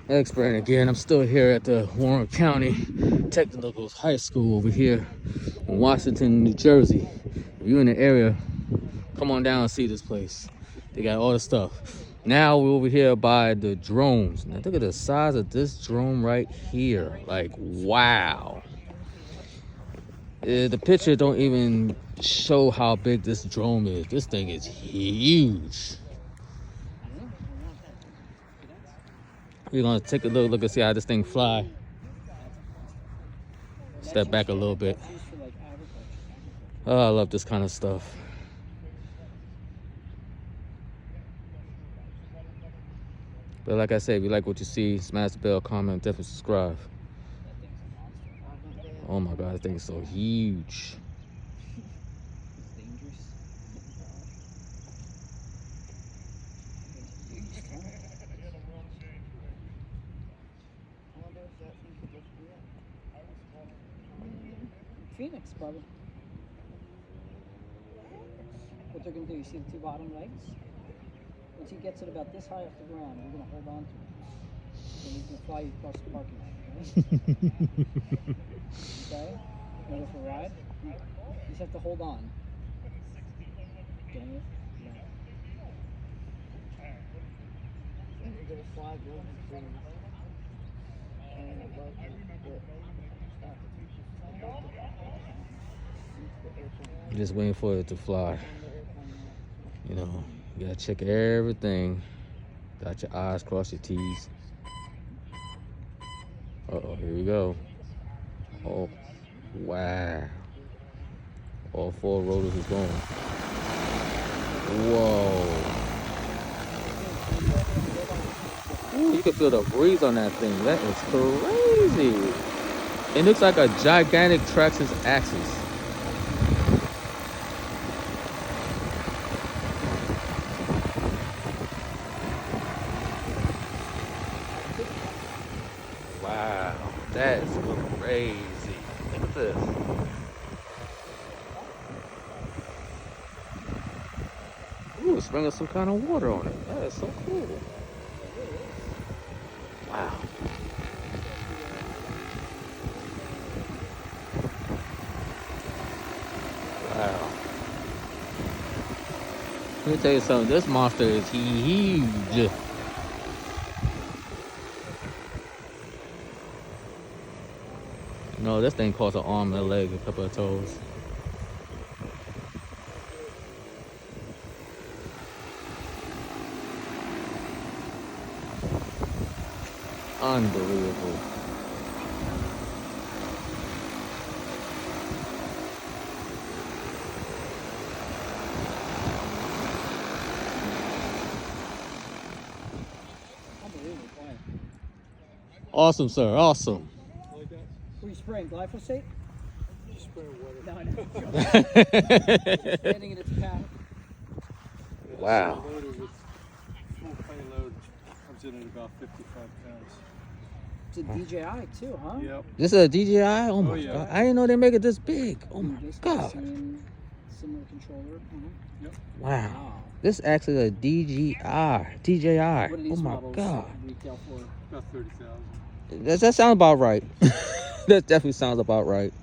Expert again. I'm still here at the Warren County Technical High School over here in Washington, New Jersey. If you're in the area, come on down and see this place. They got all the stuff. Now we're over here by the drones. Now look at the size of this drone right here. Like, wow. The picture don't even show how big this drone is. This thing is huge. We're gonna take a look and see how this thing fly. Step back a little bit. Oh, I love this kind of stuff. But like I said, if you like what you see, smash the bell, comment, definitely subscribe. Oh my God, this thing is so huge. Phoenix, brother. What they're gonna do, you see the two bottom legs? Once he gets it about this high off the ground, you're gonna hold on to it. Then he's gonna fly you across the parking lot, okay? Okay? Wanna go for a ride? You just have to hold on. Okay? Yeah. You're gonna fly Just waiting for it to fly. You know, you gotta check everything. Dot your I's, cross your T's. Uh-oh, here we go. Oh, wow. All four rotors is going. Whoa. Ooh, you can feel the breeze on that thing. That is crazy. It looks like a gigantic Traxxas axis. Wow, that's crazy. Look at this. Ooh, sprinkling some kind of water on it. That is so cool. Wow. Wow. Let me tell you something. This monster is huge. No, this thing costs an arm and a leg, a couple of toes. Unbelievable. Unbelievable play. Awesome, sir. Awesome. Were you spraying glyphosate? Just spray water. No, I know. Standing in its path. Wow. Loader with full payload comes in at about 55 pounds. It's a DJI too, huh? Yep. This is a DJI? Oh my yeah. God. I didn't know they make it this big. Oh my Just God. Similar controller. Yep. Wow. Wow. This actually a DJI. DJI. What are Oh these my models God. retail for? About 30,000. That sounds about right. That definitely sounds about right.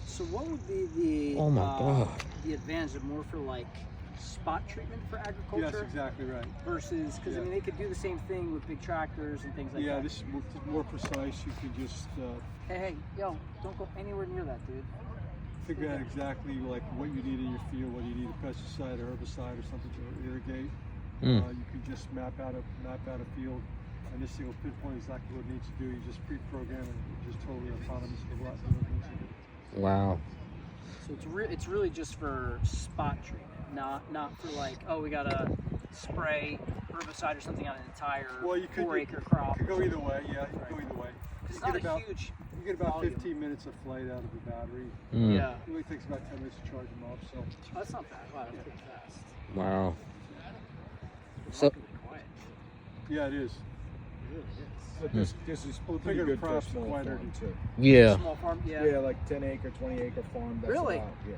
So what would be the Oh my God. the advantage of more for like spot treatment for agriculture Yes, exactly right. versus because I Yeah. mean they could do the same thing with big tractors and things like Yeah, that. this is more precise. You can just Hey, yo, don't go anywhere near that, dude. figure out exactly like what you need in your field, whether you need a pesticide or herbicide or something to irrigate. You can just map out a field, and this thing will pinpoint exactly what it needs to do. You just pre-program it, and just totally autonomous with what it needs to do. Wow. So it's really just for spot treatment, not for like, oh, we gotta spray herbicide or something on an entire Well, you could 4-acre crop. You could go either way. Yeah, you could go either way. It's You not get a about huge. you get about volume. 15 minutes of flight out of the battery. Yeah, It only takes about 10 minutes to charge them up. So oh, that's not bad. Wow, that's pretty fast. Wow. So, Remarkably quiet. yeah, it is. It really is. But this is Well, pretty bigger good for a crops, small quieter. farm too. yeah. Small farm, yeah. Yeah, like 10-acre, 20-acre farm. That's Really? a lot, yeah.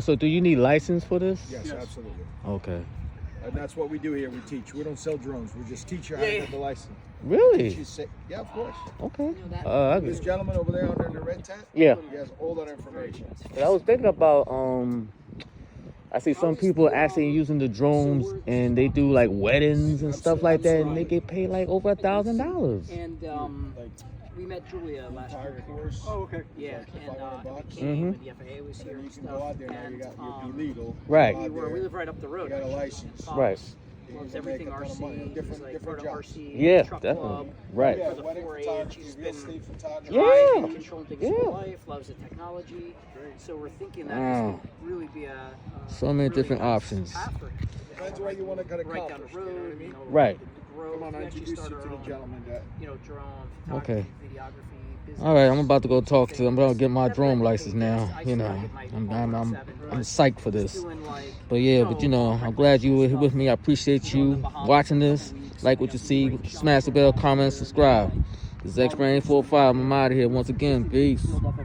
So do you need license for this? Yes, Yes. absolutely. Okay. And that's what we do here. We teach. We don't sell drones. We just teach you how to get the license. Really? Teach you yeah, of course. Okay. that- This gentleman over there under the red tent, Yeah. he has all that information. But I was thinking about I see some people actually using the drones and they do like weddings and stuff like that, and they get paid like over $1,000. And we met Julia last Entire year. course. Oh, okay. Yeah, and $500. we came, and the FAA was here You and can stuff. go out there now. And, You're illegal. Right. Go out we there, live right up the road. You got a actually. license. Pops Right. Loves You can make everything a ton of RC. money. He's Different like part of Yeah, jobs. Truck definitely. Club. Right. Yeah, For the wedding 4-H, photography, he's real been estate photography. Yeah. controlling things Yeah. in his life, loves the technology. So we're thinking that Wow. this could really be a So many really different nice options. path for him. Depends where you want to cut Right down accomplish. the You know what I road, mean? Right. Grow, Come on, I actually introduce you start to our the own, gentleman that. drone Okay. photography, videography, business. All right, I'm about to go talk to. I'm gonna get my That's drone what I license think now. I You know, started my I'm Apollo 7, I'm psyched for this. doing, like, But yeah, but you know, I'm glad you were here with me. I appreciate you watching this. Like what you see, smash the bell, comment, subscribe. This is X-Brain 45. I'm out of here once again. Peace. build up a